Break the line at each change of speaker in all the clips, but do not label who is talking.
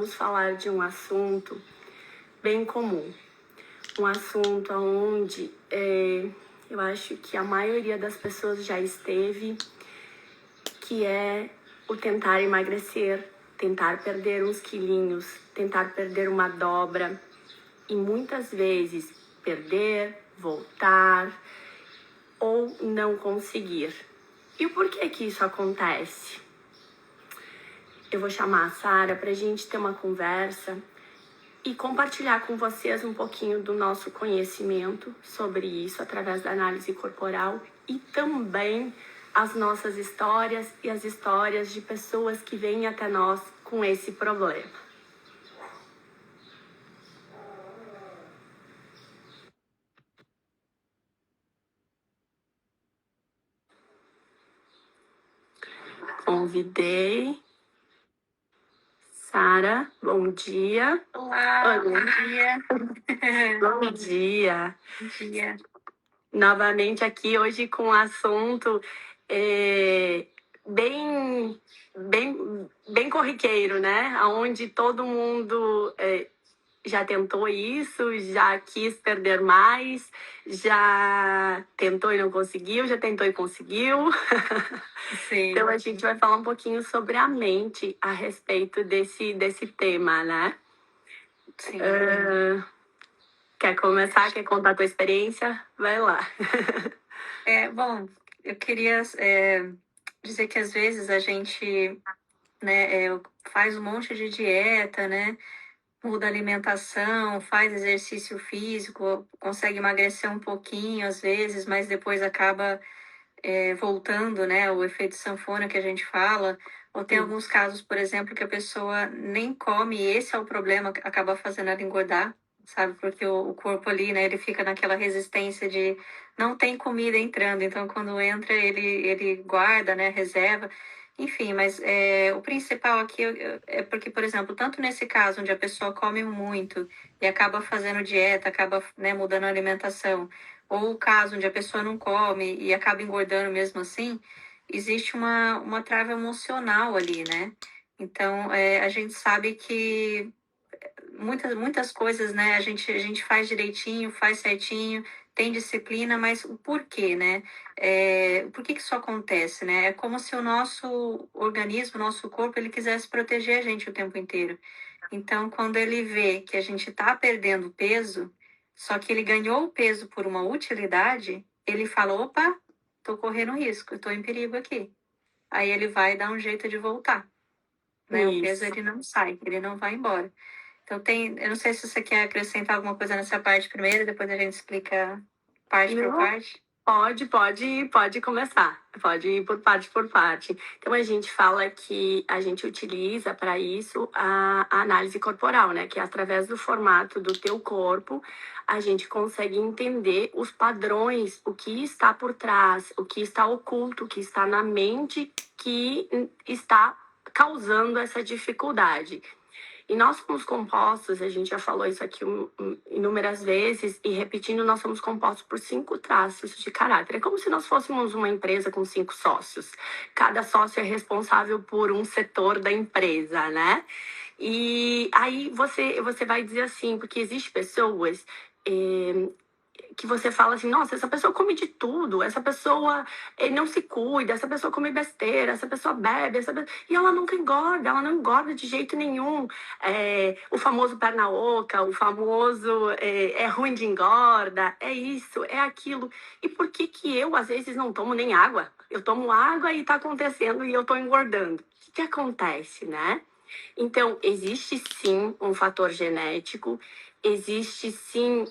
Vamos falar de um assunto bem comum, um assunto onde eu acho que a maioria das pessoas já esteve, que é o tentar emagrecer, tentar perder uns quilinhos, tentar perder uma dobra e muitas vezes perder, voltar ou não conseguir. E o porquê que isso acontece? Eu vou chamar a Sara para a gente ter uma conversa e compartilhar com vocês um pouquinho do nosso conhecimento sobre isso através da análise corporal e também as nossas histórias e as histórias de pessoas que vêm até nós com esse problema. Convidei. Sara, bom dia.
Olá, bom dia.
Bom dia.
Bom dia.
Novamente aqui hoje com um assunto bem corriqueiro, né? Onde todo mundo já tentou isso, já quis perder mais, já tentou e não conseguiu, já tentou e conseguiu.
Sim.
Então a gente vai falar um pouquinho sobre a mente a respeito desse tema, né?
Sim.
Quer começar? Quer contar a tua experiência? Vai lá.
Bom, eu queria dizer que às vezes a gente faz um monte de dieta, né? Muda a alimentação, faz exercício físico, consegue emagrecer um pouquinho às vezes, mas depois acaba voltando, né? O efeito sanfona que a gente fala. Ou tem alguns casos, por exemplo, que a pessoa nem come e esse é o problema, acaba fazendo ela engordar, sabe? Porque o corpo ali, né, ele fica naquela resistência de não tem comida entrando, então quando entra ele guarda, né, reserva. Enfim, mas o principal aqui é porque, por exemplo, tanto nesse caso onde a pessoa come muito e acaba fazendo dieta, acaba, né, mudando a alimentação, ou o caso onde a pessoa não come e acaba engordando mesmo assim, existe uma trava emocional ali, né? Então, a gente sabe que muitas coisas, né, a gente faz direitinho, faz certinho, tem disciplina, mas o porquê, né? Por que isso acontece, né? É como se o nosso organismo, o nosso corpo, ele quisesse proteger a gente o tempo inteiro. Então, quando ele vê que a gente está perdendo peso, só que ele ganhou o peso por uma utilidade, ele fala, opa, tô correndo risco, tô em perigo aqui. Aí ele vai dar um jeito de voltar, né? O peso, ele não sai, ele não vai embora. Então, eu não sei se você quer acrescentar alguma coisa nessa parte primeiro, depois a gente explica parte por parte.
Pode começar. Pode ir por parte. Então, a gente fala que a gente utiliza para isso a análise corporal, né? Que é através do formato do teu corpo, a gente consegue entender os padrões, o que está por trás, o que está oculto, o que está na mente, que está causando essa dificuldade. E nós somos compostos, a gente já falou isso aqui inúmeras vezes, e repetindo, nós somos compostos por 5 traços de caráter. É como se nós fôssemos uma empresa com 5 sócios. Cada sócio é responsável por um setor da empresa, né? E aí você vai dizer assim, porque existem pessoas que você fala assim, nossa, essa pessoa come de tudo, essa pessoa não se cuida, essa pessoa come besteira, essa pessoa bebe, e ela nunca engorda, ela não engorda de jeito nenhum. O famoso perna oca, o famoso é ruim de engorda, é isso, é aquilo. E por que que eu, às vezes, não tomo nem água? Eu tomo água e tá acontecendo e eu tô engordando. O que acontece, né? Então, existe sim um fator genético, existe sim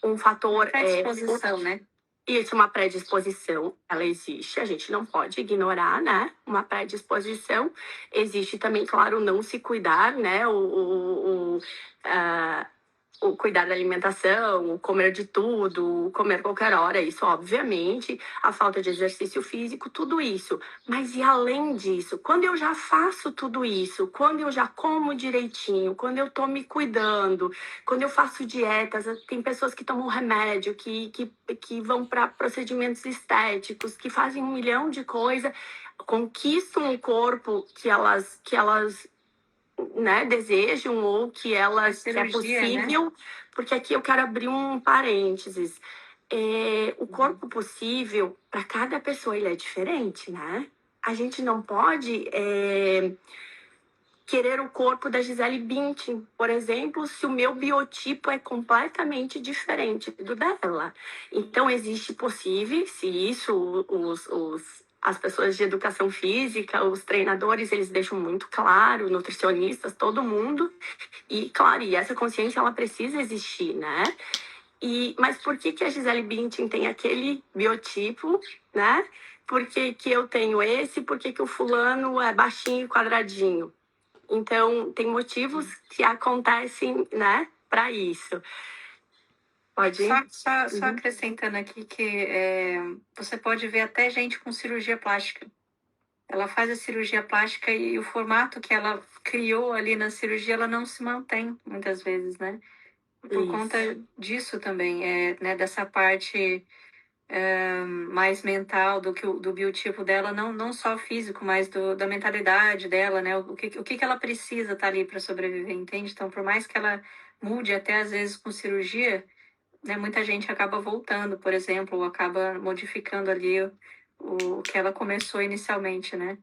um fator...
Predisposição, né?
Isso, uma predisposição, ela existe, a gente não pode ignorar, né? Uma predisposição. Existe também, claro, não se cuidar, né? O cuidar da alimentação, o comer de tudo, o comer qualquer hora, isso obviamente, a falta de exercício físico, tudo isso. Mas e além disso, quando eu já faço tudo isso, quando eu já como direitinho, quando eu tô me cuidando, quando eu faço dietas, tem pessoas que tomam remédio, que vão para procedimentos estéticos, que fazem 1 milhão de coisas, conquistam um corpo que elas né, desejam ou que elas que é
cirurgia, né?
possível, porque aqui eu quero abrir um parênteses. O corpo possível para cada pessoa ele é diferente, né? A gente não pode querer o corpo da Gisele Bündchen, por exemplo, se o meu biotipo é completamente diferente do dela. Então, existe possível, se isso as pessoas de educação física, os treinadores, eles deixam muito claro, nutricionistas, todo mundo. E, claro, e essa consciência, ela precisa existir, né? Mas por que a Gisele Bündchen tem aquele biotipo, né? Por que eu tenho esse? Por que o fulano é baixinho e quadradinho? Então, tem motivos que acontecem, né, para isso. Pode ir?
Só acrescentando aqui que você pode ver até gente com cirurgia plástica. Ela faz a cirurgia plástica e o formato que ela criou ali na cirurgia, ela não se mantém muitas vezes, né? Por conta disso também, né, dessa parte mais mental do biotipo dela, não só físico, mas da mentalidade dela, né? O que ela precisa estar ali para sobreviver, entende? Então, por mais que ela mude até às vezes com cirurgia, né, muita gente acaba voltando, por exemplo, ou acaba modificando ali o que ela começou inicialmente, né?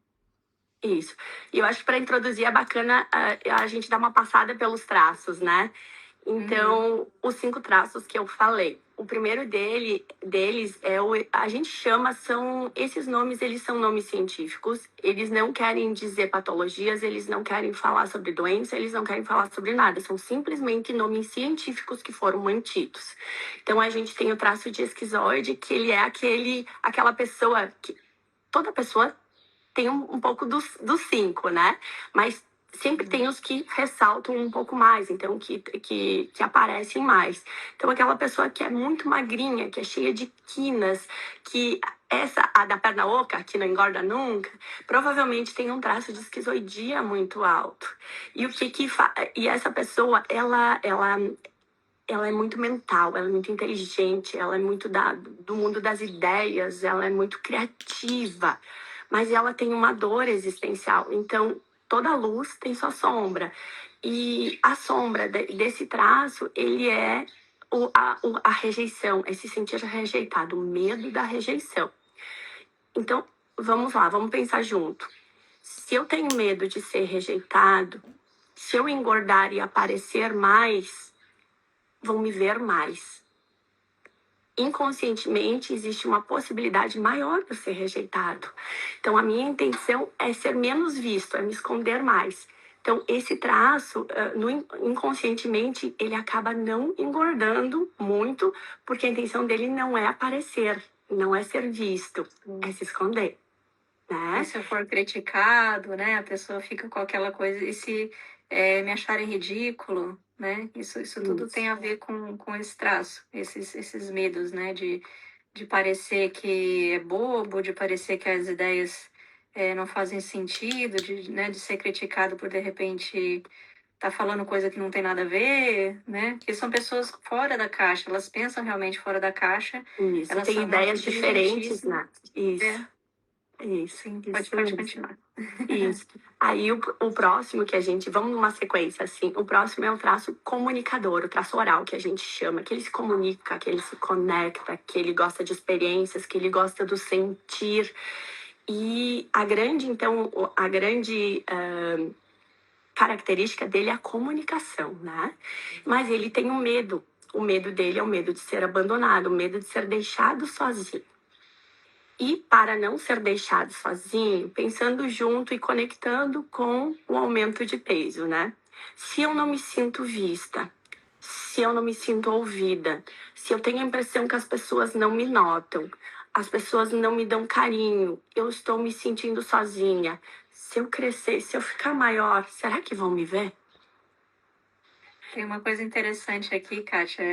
Isso. E eu acho que para introduzir é bacana a gente dar uma passada pelos traços, né? Então, os 5 traços que eu falei. O primeiro deles a gente chama, esses nomes, eles são nomes científicos, eles não querem dizer patologias, eles não querem falar sobre doença, eles não querem falar sobre nada, são simplesmente nomes científicos que foram mantidos. Então, a gente tem o traço de esquizoide, que ele é aquela pessoa que toda pessoa tem um pouco dos 5, né? Mas sempre tem os que ressaltam um pouco mais, então que aparecem mais. Então, aquela pessoa que é muito magrinha, que é cheia de quinas, que a da perna oca, que não engorda nunca, provavelmente tem um traço de esquizoidia muito alto. E e essa pessoa, ela é muito mental, ela é muito inteligente, ela é muito do mundo das ideias, ela é muito criativa, mas ela tem uma dor existencial. Então, toda luz tem sua sombra. E a sombra desse traço, ele é a rejeição, é se sentir rejeitado, o medo da rejeição. Então, vamos lá, vamos pensar junto. Se eu tenho medo de ser rejeitado, se eu engordar e aparecer mais, vão me ver mais. Inconscientemente, existe uma possibilidade maior de ser rejeitado. Então, a minha intenção é ser menos visto, é me esconder mais. Então, esse traço, inconscientemente, ele acaba não engordando muito, porque a intenção dele não é aparecer, não é ser visto, é se esconder. Né?
E se eu for criticado, né, a pessoa fica com aquela coisa, e se me acharem ridículo, né, isso tudo tem a ver com esse traço, esses medos, né, de parecer que é bobo, de parecer que as ideias não fazem sentido, né, de ser criticado por, de repente, tá falando coisa que não tem nada a ver, né, que são pessoas fora da caixa, elas pensam realmente fora da caixa.
Isso,
elas
tem ideias diferentes, né? Isso. Isso.
Sim,
isso
pode continuar.
Isso. Aí o próximo que vamos numa sequência assim, o próximo é o traço comunicador, o traço oral que a gente chama, que ele se comunica, que ele se conecta, que ele gosta de experiências, que ele gosta do sentir. E a grande característica dele é a comunicação, né? Mas ele tem um medo. O medo dele é o medo de ser abandonado, o medo de ser deixado sozinho. E para não ser deixado sozinho, pensando junto e conectando com o aumento de peso, né? Se eu não me sinto vista, se eu não me sinto ouvida, se eu tenho a impressão que as pessoas não me notam, as pessoas não me dão carinho, eu estou me sentindo sozinha. Se eu crescer, se eu ficar maior, será que vão me ver?
Tem uma coisa interessante aqui, Kátia,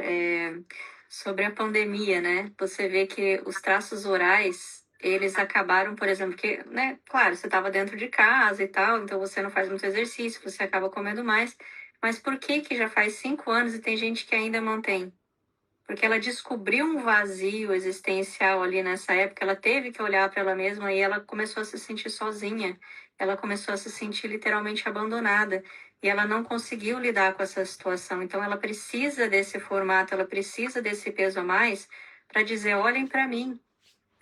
sobre a pandemia, né? Você vê que os traços orais, eles acabaram, por exemplo, que, né? Claro, você estava dentro de casa e tal, então você não faz muito exercício, você acaba comendo mais. Mas por que já faz 5 anos e tem gente que ainda mantém? Porque ela descobriu um vazio existencial ali nessa época, ela teve que olhar para ela mesma e ela começou a se sentir sozinha, ela começou a se sentir literalmente abandonada. e ela não conseguiu lidar com essa situação. Então, ela precisa desse formato, ela precisa desse peso a mais para dizer: olhem para mim.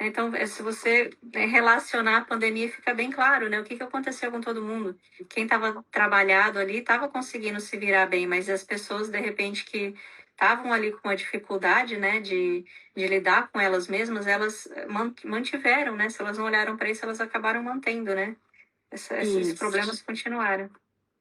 Então, se você relacionar a pandemia, fica bem claro, né? O que aconteceu com todo mundo? Quem estava trabalhado ali estava conseguindo se virar bem, mas as pessoas, de repente, que estavam ali com uma dificuldade, né, de lidar com elas mesmas, elas mantiveram, né? Se elas não olharam para isso, elas acabaram mantendo, né? Esses
Isso.
problemas continuaram.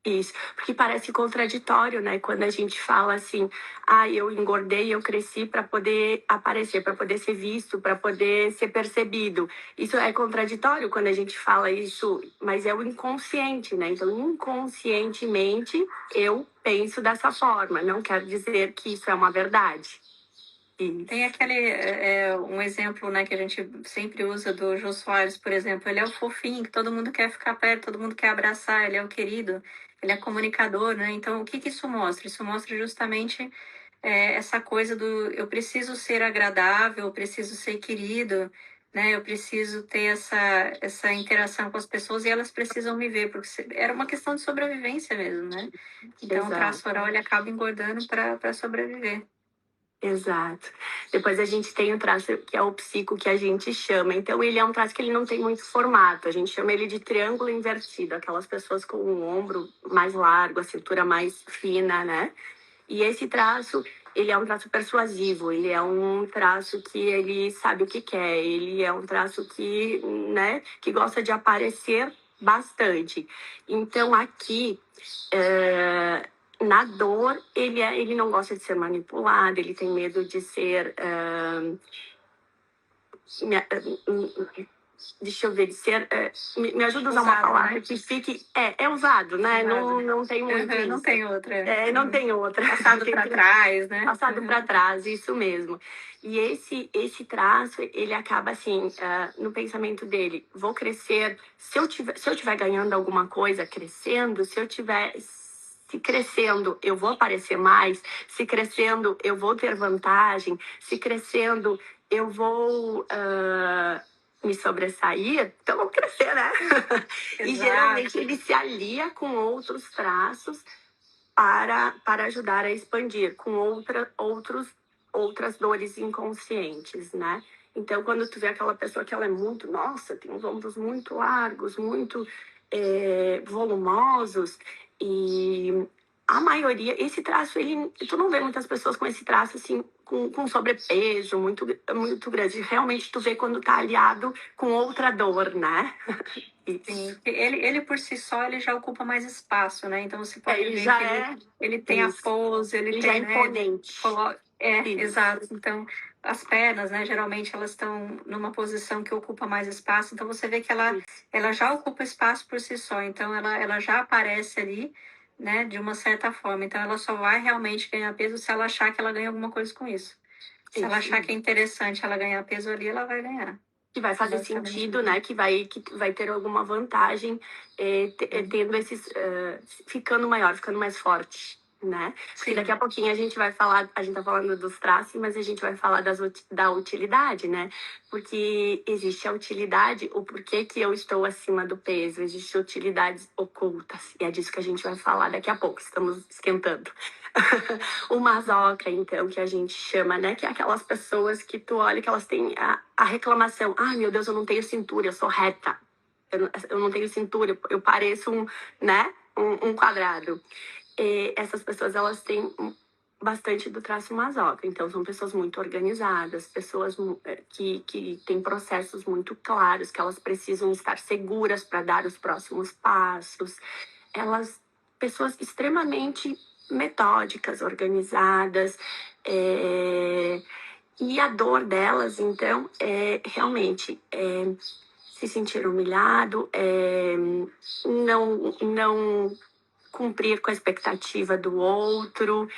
Isso, porque parece contraditório, né? Quando a gente fala assim, ah, eu engordei, eu cresci para poder aparecer, para poder ser visto, para poder ser percebido. Isso é contraditório quando a gente fala isso, mas é o inconsciente, né? Então, inconscientemente, eu penso dessa forma. Não quer dizer que isso é uma verdade.
Tem aquele, um exemplo, né, que a gente sempre usa do Jô Soares, por exemplo. Ele é o fofinho, que todo mundo quer ficar perto, todo mundo quer abraçar, ele é o querido, ele é comunicador, né? Então, o que isso mostra? Isso mostra justamente essa coisa do eu preciso ser agradável, eu preciso ser querido, né? Eu preciso ter essa interação com as pessoas e elas precisam me ver, porque era uma questão de sobrevivência mesmo, né? Então, o traço oral, ele acaba engordando para sobreviver.
Exato. Depois a gente tem o traço que é o psico, que a gente chama. Então, ele é um traço que ele não tem muito formato. A gente chama ele de triângulo invertido. Aquelas pessoas com o ombro mais largo, a cintura mais fina, né? E esse traço, ele é um traço persuasivo. Ele é um traço que ele sabe o que quer. Ele é um traço que, né, que gosta de aparecer bastante. Então, aqui... na dor, ele não gosta de ser manipulado, ele tem medo de ser. Deixa eu ver, de ser. Me ajuda a usar uma
Usado,
palavra
né?
que fique. É usado, né?
Usado.
Não tem muito
Uhum, não
isso.
tem outra.
Não tem outra.
Passado para trás, né?
Passado para trás, isso mesmo. E esse traço, ele acaba assim, no pensamento dele, vou crescer, se eu tiver ganhando alguma coisa, crescendo, se crescendo, eu vou aparecer mais, se crescendo, eu vou ter vantagem, se crescendo, eu vou me sobressair, então vamos crescer, né? E geralmente ele se alia com outros traços para ajudar a expandir com outras dores inconscientes, né? Então, quando tu vê aquela pessoa que ela é muito, nossa, tem uns ombros muito largos, muito volumosos, e a maioria, esse traço, tu não vê muitas pessoas com esse traço, assim, com sobrepeso muito, muito grande. Realmente, tu vê quando tá aliado com outra dor, né?
Sim, ele por si só ele já ocupa mais espaço, né? Então você pode
Ele
ver
já
que ele tem a pose, ele
já é
tem, né?
imponente.
Exato. Então as pernas, né? Geralmente elas estão numa posição que ocupa mais espaço. Então você vê que ela já ocupa espaço por si só. Então ela já aparece ali, né? De uma certa forma. Então ela só vai realmente ganhar peso se ela achar que ela ganha alguma coisa com isso. Se ela achar que é interessante ela ganhar peso ali, ela vai ganhar.
Que vai fazer sentido, né? Que vai ter alguma vantagem tendo ficando maior, ficando mais forte, né? Porque daqui a pouquinho a gente vai falar, a gente tá falando dos traços, mas a gente vai falar da utilidade, né? Porque existe a utilidade, o porquê que eu estou acima do peso, existem utilidades ocultas, e é disso que a gente vai falar daqui a pouco, estamos esquentando. O masoca, então, que a gente chama, né? Que é aquelas pessoas que tu olha que elas têm a reclamação. Ai, meu Deus, eu não tenho cintura, eu sou reta. Eu não tenho cintura, eu pareço um quadrado. E essas pessoas, elas têm bastante do traço masoca. Então, são pessoas muito organizadas, pessoas que têm processos muito claros, que elas precisam estar seguras para dar os próximos passos. Pessoas extremamente metódicas, organizadas, e a dor delas, então, é realmente se sentir humilhado, não cumprir com a expectativa do outro.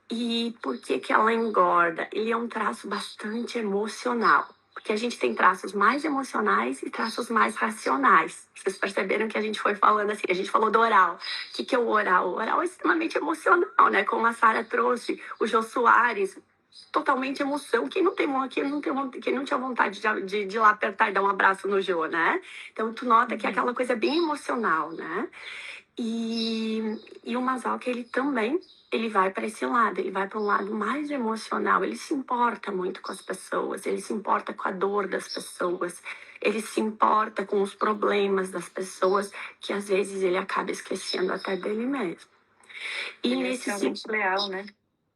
E por que ela engorda? Ele é um traço bastante emocional. Porque a gente tem traços mais emocionais e traços mais racionais. Vocês perceberam que a gente foi falando assim, a gente falou do oral. O que é o oral? O oral é extremamente emocional, né? Como a Sara trouxe, o Jô Soares, totalmente emoção. Quem não tinha vontade de ir lá apertar e dar um abraço no Jô, né? Então, tu nota que é aquela coisa bem emocional, né? E o Mazoca, ele também, ele vai para esse lado, ele vai para um lado mais emocional, ele se importa muito com as pessoas, ele se importa com a dor das pessoas, ele se importa com os problemas das pessoas, que às vezes ele acaba esquecendo até dele mesmo. E
Ele é
nesse
extremamente leal, né?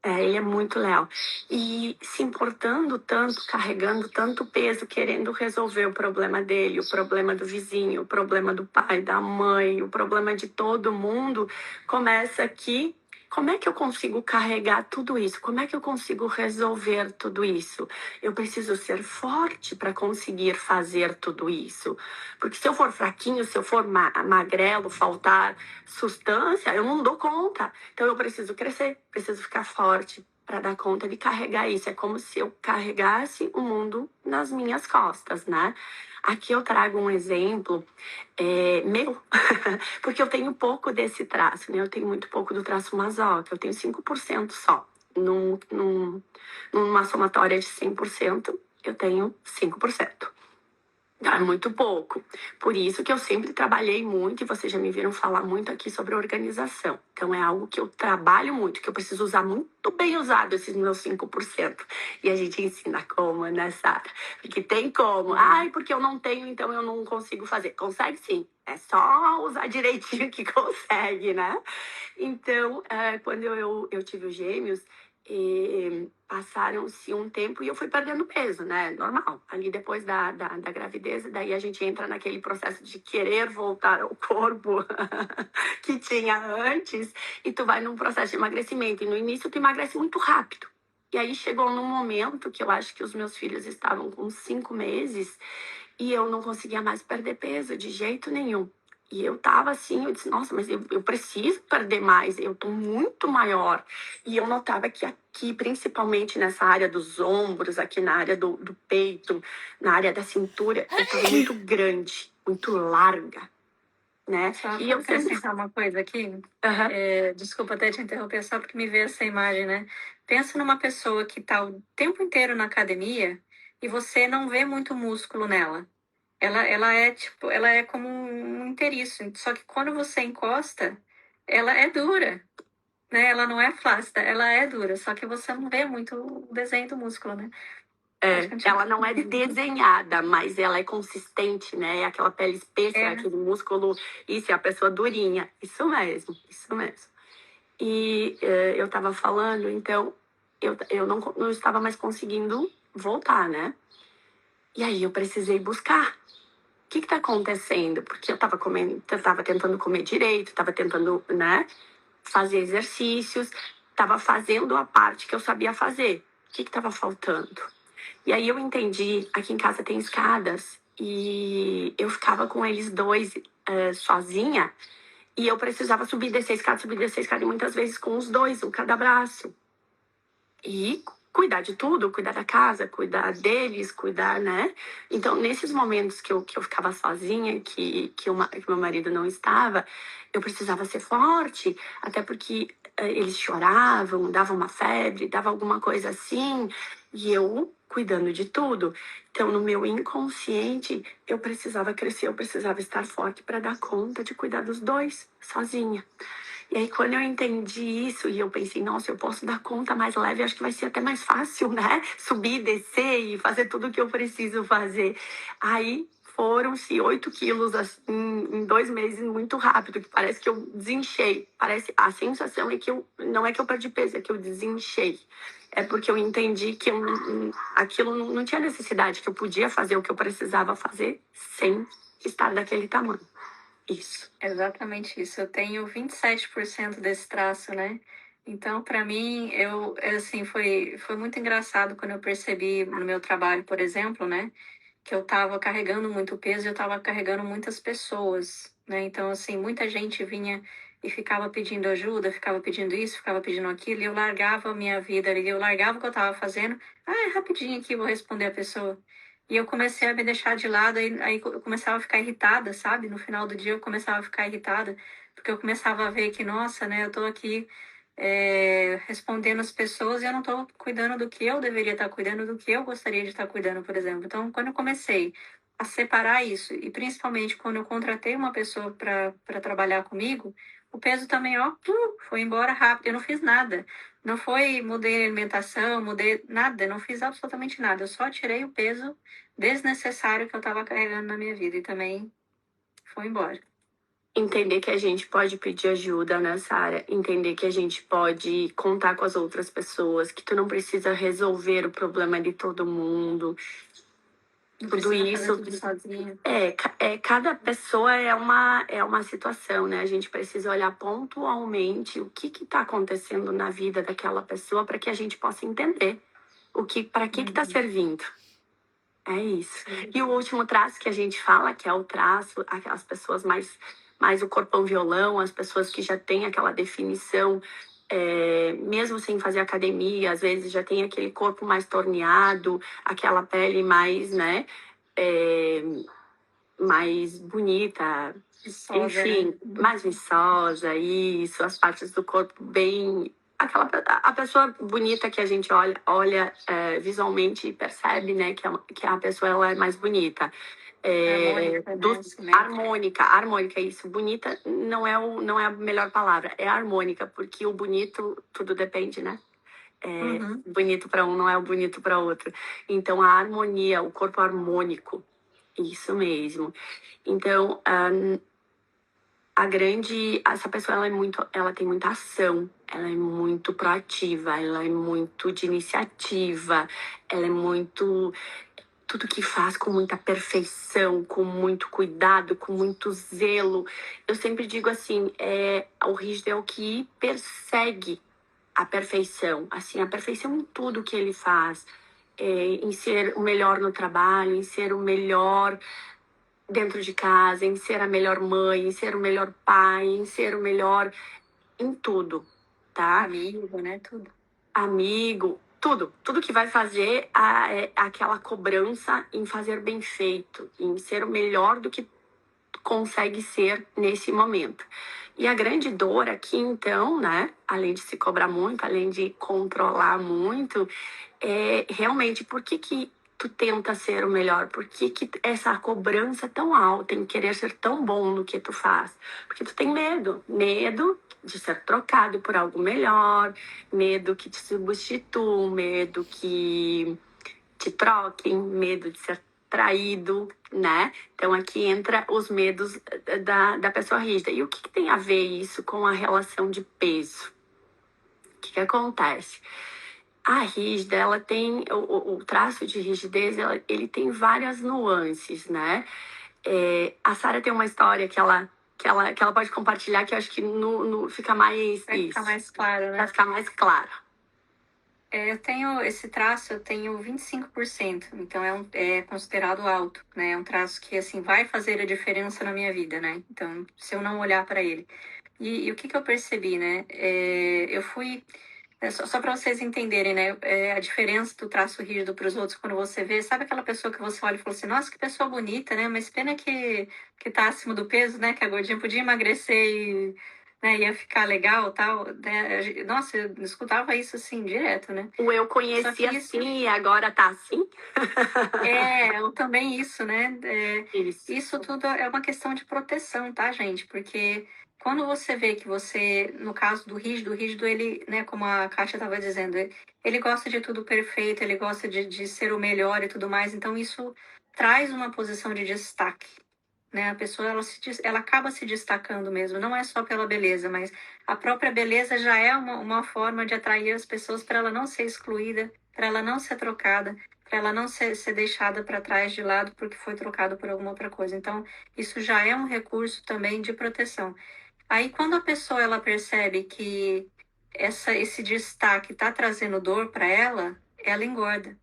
ele é muito leal. E se importando tanto, carregando tanto peso, querendo resolver o problema dele, o problema do vizinho, o problema do pai, da mãe, o problema de todo mundo, começa aqui. Como é que eu consigo carregar tudo isso? Como é que eu consigo resolver tudo isso? Eu preciso ser forte para conseguir fazer tudo isso. Porque se eu for fraquinho, se eu for magrelo, faltar sustância, eu não dou conta. Então eu preciso crescer, preciso ficar forte para dar conta de carregar isso. É como se eu carregasse o mundo nas minhas costas, né? Aqui eu trago um exemplo meu, porque eu tenho pouco desse traço, né? Eu tenho muito pouco do traço Mazoca, eu tenho 5% só. Numa somatória de 100%, eu tenho 5%. Não, é muito pouco. Por isso que eu sempre trabalhei muito, e vocês já me viram falar muito aqui sobre organização. Então é algo que eu trabalho muito, que eu preciso usar muito bem usado esses meus 5%. E a gente ensina como, né, Sara? Porque tem como. Ai, porque eu não tenho, então eu não consigo fazer. Consegue sim. É só usar direitinho que consegue, né? Então, quando eu tive os gêmeos, passaram-se um tempo e eu fui perdendo peso, né? Normal. Ali depois da gravidez, daí a gente entra naquele processo de querer voltar ao corpo que tinha antes, e tu vai num processo de emagrecimento. E no início tu emagrece muito rápido. E aí chegou num momento que eu acho que os meus filhos estavam com 5 meses e eu não conseguia mais perder peso de jeito nenhum. E eu tava assim, eu disse, nossa, mas eu preciso perder mais, eu tô muito maior. E eu notava que aqui, principalmente nessa área dos ombros, aqui na área do peito, na área da cintura, eu tava muito grande, muito larga, né?
Só
E
para
eu sempre...
acrescentar uma coisa aqui,
Uhum.
desculpa até te interromper, só porque me veio essa imagem, né? Pensa numa pessoa que tá o tempo inteiro na academia e você não vê muito músculo nela. Ela é tipo, ela é como um inteiriço, só que quando você encosta, ela é dura, né? Ela não é flácida, ela é dura, só que você não vê muito o desenho do músculo, né? Pode continuar.
Ela não é desenhada, mas ela é consistente, né? É aquela pele espessa, é
É,
aquele músculo, isso, é a pessoa durinha. Isso mesmo, isso mesmo. E eu tava falando, então, eu não estava mais conseguindo voltar, né? E aí eu precisei buscar. O que tá acontecendo? Porque eu tava comendo, eu tava tentando comer direito, tava tentando, né, fazer exercícios, tava fazendo a parte que eu sabia fazer. O que tava faltando? E aí eu entendi, aqui em casa tem escadas, e eu ficava com eles dois sozinha, e eu precisava subir, descer a escada, e muitas vezes com os dois, um cada braço. E cuidar de tudo, cuidar da casa, cuidar deles, cuidar, né? Então, nesses momentos que eu ficava sozinha, que meu marido não estava, eu precisava ser forte, até porque eles choravam, dava uma febre, dava alguma coisa assim, e eu cuidando de tudo. Então, no meu inconsciente, eu precisava crescer, eu precisava estar forte para dar conta de cuidar dos dois, sozinha. E aí, quando eu entendi isso, e eu pensei, nossa, eu posso dar conta mais leve, acho que vai ser até mais fácil, né? Subir, descer e fazer tudo o que eu preciso fazer. Aí foram-se 8 quilos assim, em 2 meses, muito rápido, que parece que eu desinchei. Parece, a sensação é que não é que eu perdi peso, é que eu desinchei. É porque eu entendi que aquilo não tinha necessidade, que eu podia fazer o que eu precisava fazer sem estar daquele tamanho. Isso.
exatamente isso. Eu tenho 27% desse traço, né? Então, para mim, assim, foi muito engraçado quando eu percebi no meu trabalho, por exemplo, né? Que eu estava carregando muito peso e eu estava carregando muitas pessoas, né? Então, assim, muita gente vinha e ficava pedindo ajuda, ficava pedindo isso, ficava pedindo aquilo, e eu largava a minha vida ali, eu largava o que eu estava fazendo. Ah, é rapidinho aqui, vou responder a pessoa. E eu comecei a me deixar de lado, aí eu começava a ficar irritada, sabe? No final do dia eu começava a ficar irritada, porque eu começava a ver que, nossa, né, eu tô aqui respondendo as pessoas e eu não estou cuidando do que eu deveria estar cuidando, do que eu gostaria de estar cuidando, por exemplo. Então, quando eu comecei a separar isso. E principalmente quando eu contratei uma pessoa para trabalhar comigo, o peso também, ó, foi embora rápido. Eu não fiz nada. Não foi, mudei a alimentação, mudei nada, não fiz absolutamente nada. Eu só tirei o peso desnecessário que eu estava carregando na minha vida e também foi embora.
Entender que a gente pode pedir ajuda nessa área, entender que a gente pode contar com as outras pessoas, que tu não precisa resolver o problema de todo mundo.
Não
Tudo
precisa fazer
isso
tudo sozinho.
cada pessoa é uma situação, né? A gente precisa olhar pontualmente o que está acontecendo na vida daquela pessoa para que a gente possa entender para que está servindo. É isso. E o último traço que a gente fala, que é o traço, aquelas pessoas mais o corpão violão, as pessoas que já têm aquela definição, mesmo sem fazer academia, às vezes já tem aquele corpo mais torneado, aquela pele mais, né, é, mais bonita,
Viçosa,
enfim,
né?
mais viçosa, isso, as partes do corpo bem. A pessoa bonita que a gente olha visualmente e percebe, né, que a pessoa ela é mais bonita.
Harmônica, né? Simétrica.
Harmônica, isso. Bonita não é a melhor palavra, é harmônica, porque o bonito, tudo depende, né? Bonito para um não é o bonito para outro. Então, a harmonia, o corpo harmônico, isso mesmo. Então, essa pessoa ela tem muita ação, ela é muito proativa, ela é muito de iniciativa, ela é muito tudo que faz com muita perfeição, com muito cuidado, com muito zelo. Eu sempre digo assim, o rígido é o que persegue a perfeição, assim, a perfeição em tudo que ele faz, em ser o melhor no trabalho, em ser o melhor dentro de casa, em ser a melhor mãe, em ser o melhor pai, em ser o melhor em tudo, tá?
Amigo, né? Tudo.
Amigo, tudo que vai fazer aquela cobrança em fazer bem feito, em ser o melhor do que consegue ser nesse momento. E a grande dor aqui, então, né, além de se cobrar muito, além de controlar muito, é realmente por que tu tenta ser o melhor? Por que essa cobrança tão alta em querer ser tão bom no que tu faz? Porque tu tem medo de ser trocado por algo melhor, medo que te substituam, medo que te troquem, medo de ser traído, né? Então aqui entra os medos da pessoa rígida. E o que tem a ver isso com a relação de peso? O que acontece? A rígida, ela tem o traço de rigidez, ele tem várias nuances, né? A Sara tem uma história que ela pode compartilhar que eu acho que fica mais
Vai ficar mais claro, né?
Vai ficar mais claro.
Eu tenho esse traço, eu tenho 25%, então é considerado alto, né? É um traço que, assim, vai fazer a diferença na minha vida, né? Então, se eu não olhar para ele. E o que eu percebi, né? Eu fui... só para vocês entenderem, né? A diferença do traço rígido para os outros, quando você vê, sabe aquela pessoa que você olha e fala assim, nossa, que pessoa bonita, né? Mas pena que tá acima do peso, né? Que a gordinha podia emagrecer e, né, ia ficar legal, tal, né? Nossa, eu escutava isso assim direto, né?
Eu conheci assim e agora tá assim?
Eu também isso, né? Isso tudo é uma questão de proteção, tá, gente? Porque quando você vê que você, no caso do rígido, ele, né, como a Kátia estava dizendo, ele gosta de tudo perfeito, ele gosta de ser o melhor e tudo mais, então isso traz uma posição de destaque, né? A pessoa, ela acaba se destacando mesmo, não é só pela beleza, mas a própria beleza já é uma forma de atrair as pessoas para ela não ser excluída, para ela não ser trocada, para ela não ser deixada para trás de lado porque foi trocada por alguma outra coisa. Então, isso já é um recurso também de proteção. Aí, quando a pessoa ela percebe que esse destaque está trazendo dor para ela engorda.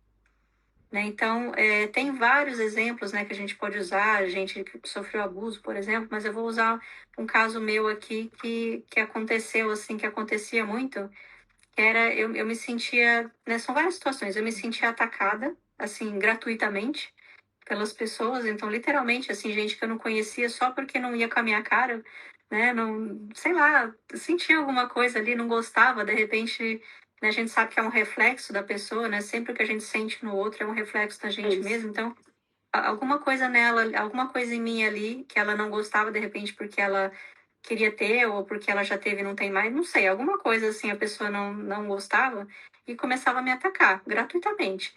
Né? Então, tem vários exemplos, né, que a gente pode usar, a gente que sofreu abuso, por exemplo, mas eu vou usar um caso meu aqui que aconteceu, assim, que acontecia muito, que era, eu me sentia, né, são várias situações, eu me sentia atacada, assim, gratuitamente pelas pessoas, então, literalmente, assim, gente que eu não conhecia só porque não ia com a minha cara, né, não, sei lá, sentia alguma coisa ali, não gostava, de repente, né, a gente sabe que é um reflexo da pessoa, né, sempre o que a gente sente no outro é um reflexo da gente mesmo, então, alguma coisa nela, alguma coisa em mim ali que ela não gostava, de repente, porque ela queria ter, ou porque ela já teve e não tem mais, não sei, alguma coisa assim a pessoa não gostava e começava a me atacar gratuitamente.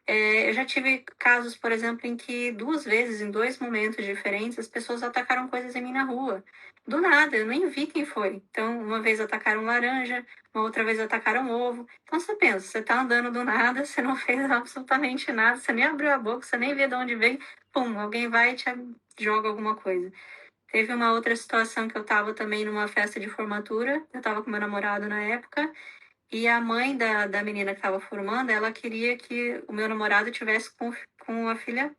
Eu já tive casos, por exemplo, em que 2 vezes, em 2 momentos diferentes, as pessoas atacaram coisas em mim na rua. Do nada, eu nem vi quem foi. Então, uma vez atacaram laranja, uma outra vez atacaram ovo. Então, você pensa, você tá andando do nada, você não fez absolutamente nada, você nem abriu a boca, você nem vê de onde veio, pum, alguém vai e te joga alguma coisa. Teve uma outra situação que eu tava também numa festa de formatura, eu tava com meu namorado na época, e a mãe da menina que estava formando, ela queria que o meu namorado tivesse com a filha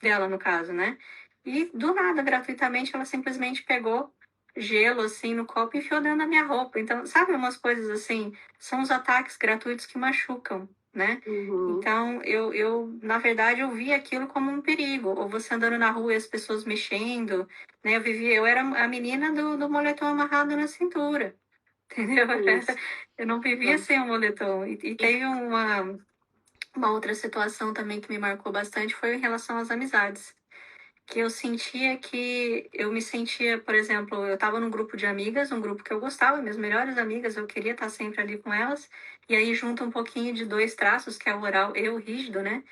dela, no caso, né? E do nada, gratuitamente, ela simplesmente pegou gelo, assim, no copo e enfiou dentro da minha roupa. Então, sabe umas coisas assim? São os ataques gratuitos que machucam, né?
Uhum.
Então, na verdade, eu vi aquilo como um perigo. Ou você andando na rua e as pessoas mexendo, né? Eu era a menina do moletom amarrado na cintura. Entendeu?
Isso.
Eu não vivia
Não.
sem o moletom. E
E
teve uma outra situação também que me marcou bastante, foi em relação às amizades. Que eu sentia que eu me sentia, por exemplo, eu estava num grupo de amigas, um grupo que eu gostava, minhas melhores amigas, eu queria estar sempre ali com elas. E aí junta um pouquinho de dois traços, que é o oral e o rígido, né?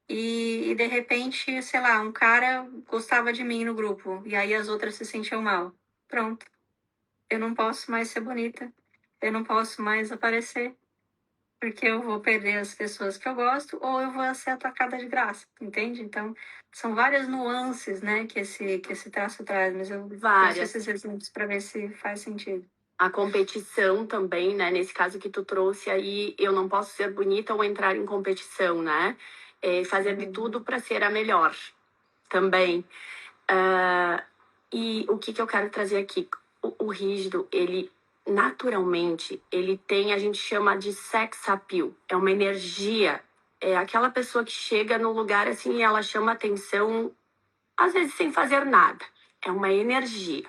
E de repente, sei lá, um cara gostava de mim no grupo, e aí as outras se sentiam mal. Pronto, eu não posso mais ser bonita, eu não posso mais aparecer, porque eu vou perder as pessoas que eu gosto ou eu vou ser atacada de graça, entende? Então, são várias nuances, né, que esse traço traz, mas eu trouxe
várias.
esses exemplos para ver se faz sentido.
A competição também, né? Nesse caso que tu trouxe aí, eu não posso ser bonita ou entrar em competição, né? Fazer de
Uhum.
tudo para ser a melhor também. Ah, e o que eu quero trazer aqui? O rígido, ele naturalmente, ele tem, a gente chama de sex appeal. É uma energia. É aquela pessoa que chega no lugar assim e ela chama atenção, às vezes sem fazer nada. É uma energia.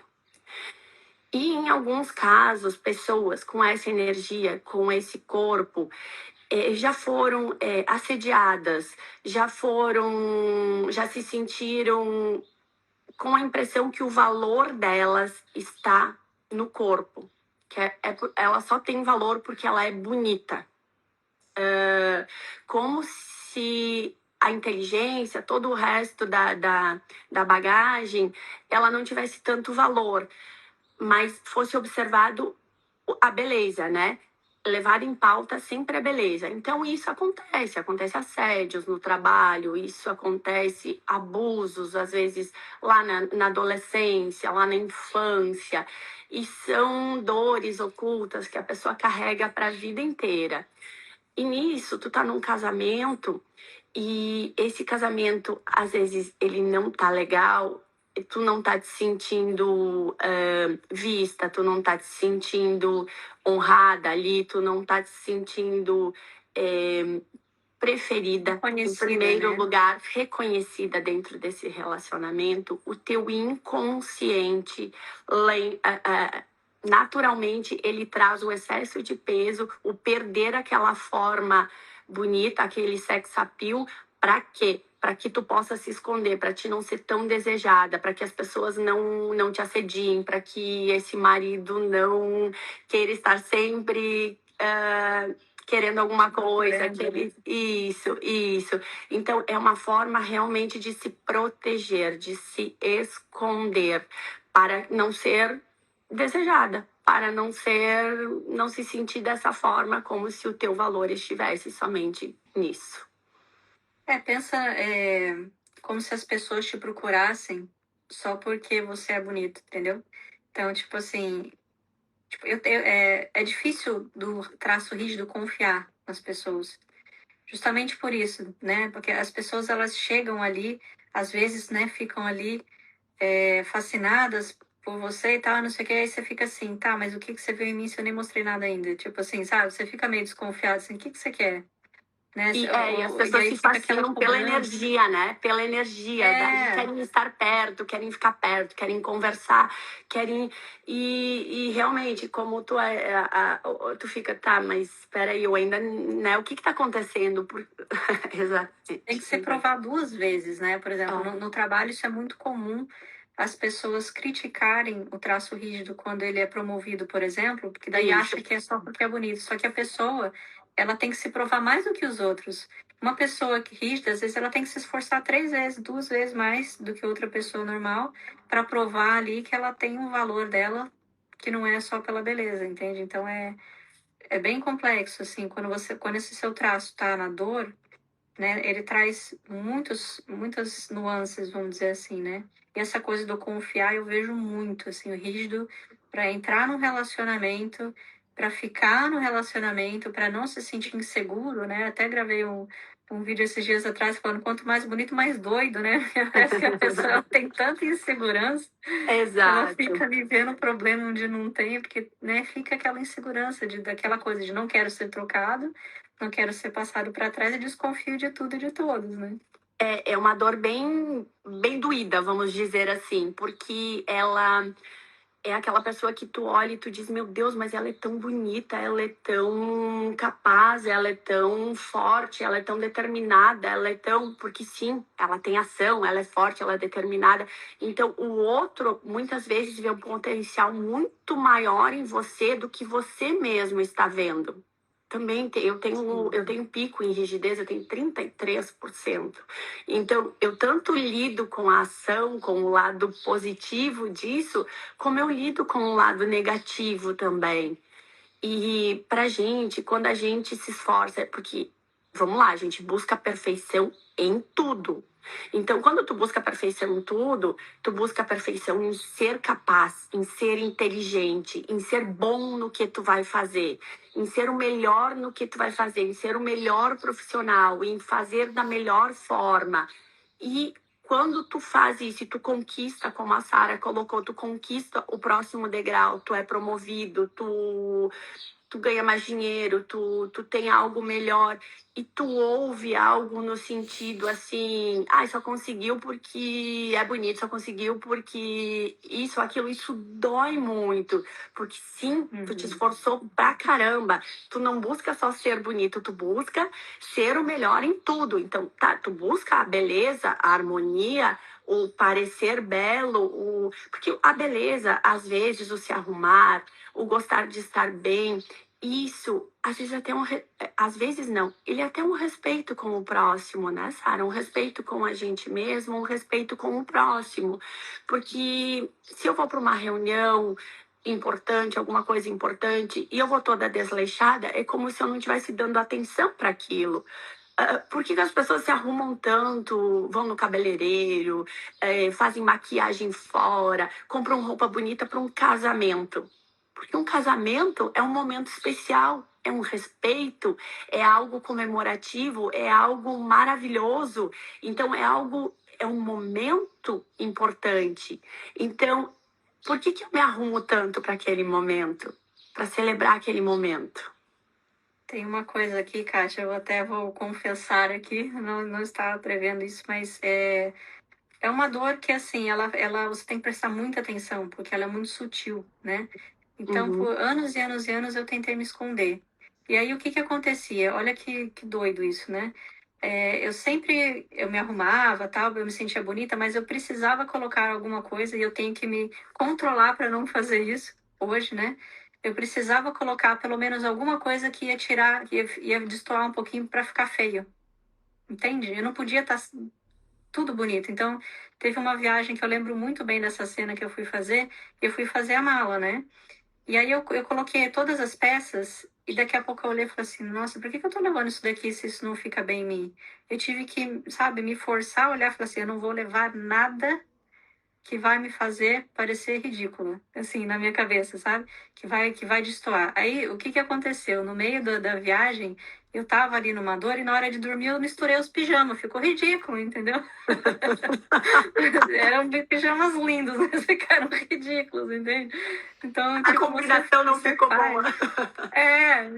E em alguns casos, pessoas com essa energia, com esse corpo, já foram assediadas, já se sentiram com a impressão que o valor delas está no corpo, que ela só tem valor porque ela é bonita. Como se a inteligência, todo o resto da bagagem, ela não tivesse tanto valor, mas fosse observado a beleza, né? Levar em pauta sempre a beleza. Então, isso acontece assédios no trabalho, isso acontece abusos, às vezes, lá na adolescência, lá na infância, e são dores ocultas que a pessoa carrega para a vida inteira. E nisso, tu tá num casamento e esse casamento, às vezes, ele não tá legal, tu não tá te sentindo vista, tu não tá te sentindo honrada ali, tu não tá te sentindo preferida, em
Conhecida,
primeiro
né?
lugar, reconhecida dentro desse relacionamento, o teu inconsciente naturalmente ele traz o excesso de peso, o perder aquela forma bonita, aquele sex appeal, para quê? Para que tu possa se esconder, para te não ser tão desejada, para que as pessoas não te assediem, para que esse marido não queira estar sempre querendo alguma coisa,
Procurando, né?
isso. Então, é uma forma realmente de se proteger, de se esconder, para não ser desejada, para não se sentir dessa forma, como se o teu valor estivesse somente nisso.
Pensa como se as pessoas te procurassem só porque você é bonito, entendeu? Então, tipo assim, tipo, é difícil do traço rígido confiar nas pessoas. Justamente por isso, né? Porque as pessoas elas chegam ali, às vezes, né, ficam ali fascinadas por você e tal, não sei o que, aí você fica assim, tá, mas o que que você viu em mim se eu nem mostrei nada ainda? Tipo assim, sabe? Você fica meio desconfiado, assim, o que que você quer? né?
E as
E
pessoas
aí
se
fica aquela
fascinam pela
cobrança.
energia, né? Pela energia. Daí
É,
querem estar perto, querem ficar perto, querem conversar, querem. E realmente, como tu tu fica, tá, mas espera aí, eu ainda, né? O que que tá acontecendo?
tem que
Exatamente.
se provar duas vezes, né? Por exemplo,
Ah,
no trabalho isso é muito comum as pessoas criticarem o traço rígido quando ele é promovido, por exemplo, porque daí
isso.
acha que é só porque é bonito. Só que a pessoa, ela tem que se provar mais do que os outros. Uma pessoa rígida, às vezes, ela tem que se esforçar 3 vezes, 2 vezes mais do que outra pessoa normal para provar ali que ela tem um valor dela que não é só pela beleza, entende? Então é bem complexo, assim, quando esse seu traço tá na dor, né? Ele traz muitas nuances, vamos dizer assim, né? E essa coisa do confiar eu vejo muito, assim, o rígido para entrar num relacionamento, para ficar no relacionamento, para não se sentir inseguro, né? Até gravei um vídeo esses dias atrás falando quanto mais bonito, mais doido, né? Parece que a pessoa tem tanta insegurança que ela
Exato.
fica vivendo o problema onde não tem, porque, né, fica aquela insegurança daquela coisa de não quero ser trocado, não quero ser passado para trás e desconfio de tudo e de todos, né?
É uma dor bem doída, vamos dizer assim, porque ela é aquela pessoa que tu olha e tu diz, meu Deus, mas ela é tão bonita, ela é tão capaz, ela é tão forte, ela é tão determinada, ela é tão. Porque sim, ela tem ação, ela é forte, ela é determinada. Então, o outro, muitas vezes, vê um potencial muito maior em você do que você mesmo está vendo. Também eu tenho pico em rigidez, eu tenho 33%. Então, eu tanto lido com a ação, com o lado positivo disso, como eu lido com o lado negativo também. E pra gente, quando a gente se esforça, porque, vamos lá, a gente busca a perfeição em tudo. Então, quando tu busca a perfeição em tudo, tu busca a perfeição em ser capaz, em ser inteligente, em ser bom no que tu vai fazer, em ser o melhor no que tu vai fazer, em ser o melhor profissional, em fazer da melhor forma. E quando tu faz isso e tu conquista, como a Sara colocou, tu conquista o próximo degrau, tu é promovido, tu ganha mais dinheiro, tu tem algo melhor e tu ouve algo no sentido assim, só conseguiu porque é bonito, só conseguiu porque isso, aquilo, isso dói muito, porque sim, tu te esforçou pra caramba, tu não busca só ser bonito, tu busca ser o melhor em tudo, então tá, tu busca a beleza, a harmonia, o parecer belo, porque a beleza, às vezes, o se arrumar, o gostar de estar bem, isso, às vezes até às vezes não, ele é até um respeito com o próximo, né, Sara? Um respeito com a gente mesmo, um respeito com o próximo. Porque se eu vou para uma reunião importante, alguma coisa importante, e eu vou toda desleixada, é como se eu não estivesse dando atenção para aquilo. Por que as pessoas se arrumam tanto, vão no cabeleireiro, fazem maquiagem fora, compram roupa bonita para um casamento? Porque um casamento é um momento especial, é um respeito, é algo comemorativo, é algo maravilhoso. Então, é um momento importante. Então, por que que eu me arrumo tanto para aquele momento? Para celebrar aquele momento.
Tem uma coisa aqui, Kátia, eu até vou confessar aqui, não estava prevendo isso, mas é uma dor que, assim, você tem que prestar muita atenção, porque ela é muito sutil, né? Então,
Uhum.
por anos e anos e anos, eu tentei me esconder. E aí, o que que acontecia? Olha que doido isso, né? Eu me arrumava, tal, eu me sentia bonita, mas eu precisava colocar alguma coisa e eu tenho que me controlar para não fazer isso hoje, né? Eu precisava colocar pelo menos alguma coisa que ia tirar, ia destoar um pouquinho para ficar feio, entende? Eu não podia estar tudo bonito. Então, teve uma viagem que eu lembro muito bem dessa cena que eu fui fazer a mala, né? E aí eu coloquei todas as peças e daqui a pouco eu olhei e falei assim, nossa, por que que eu tô levando isso daqui se isso não fica bem em mim? Eu tive que, sabe, me forçar a olhar e falar assim, eu não vou levar nada que vai me fazer parecer ridícula, assim, na minha cabeça, sabe? Que vai destoar. Aí, o que que aconteceu? No meio da viagem, eu tava ali numa dor e na hora de dormir eu misturei os pijamas. Ficou ridículo, entendeu? Eram pijamas lindos, mas ficaram ridículos, entende? Então,
A
tipo,
combinação não
você
ficou
faz.
boa.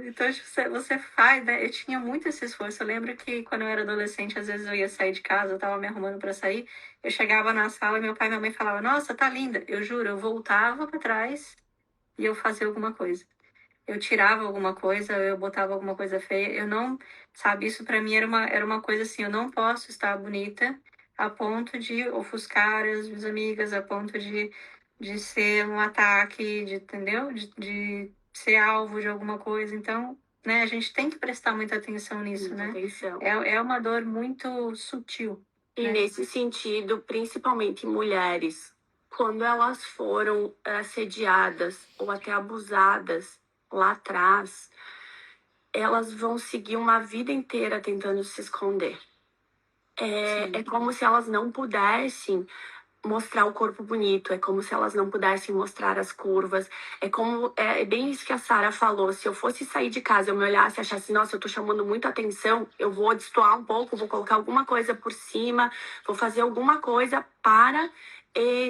Então tipo, você faz, né? Eu tinha muito esse esforço. Eu lembro que quando eu era adolescente, às vezes eu ia sair de casa, eu tava me arrumando pra sair, eu chegava na sala e meu pai e minha mãe falavam, nossa, tá linda. Eu juro, eu voltava pra trás e eu fazia alguma coisa. Eu tirava alguma coisa, eu botava alguma coisa feia. Eu não, sabe, isso pra mim era uma coisa assim, eu não posso estar bonita a ponto de ofuscar as minhas amigas, a ponto de ser um ataque, de, entendeu? De ser alvo de alguma coisa. Então, né, a gente tem que prestar muita atenção nisso,
Muita
né?
atenção.
É uma dor muito sutil,
E
né?
nesse sentido, principalmente mulheres, quando elas foram assediadas ou até abusadas lá atrás, elas vão seguir uma vida inteira tentando se esconder. É
Sim.
como se elas não pudessem mostrar o corpo bonito, é como se elas não pudessem mostrar as curvas. É bem isso que a Sara falou. Se eu fosse sair de casa, eu me olhasse e achasse, nossa, eu tô chamando muita atenção, eu vou destoar um pouco, vou colocar alguma coisa por cima, vou fazer alguma coisa para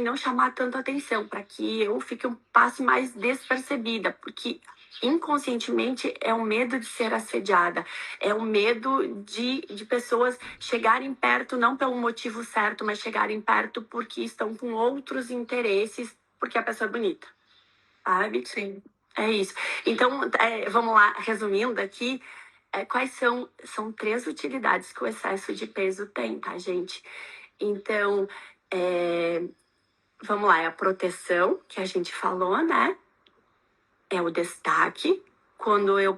não chamar tanta atenção, para que eu fique um passo mais despercebida, porque inconscientemente é o medo de ser assediada, é o medo de pessoas chegarem perto não pelo motivo certo, mas chegarem perto porque estão com outros interesses, porque a pessoa é bonita, sabe?
Sim.
É isso. Então, vamos lá, resumindo aqui, quais são 3 utilidades que o excesso de peso tem, tá, gente? Então, vamos lá, é a proteção, que a gente falou, né? É o destaque, quando eu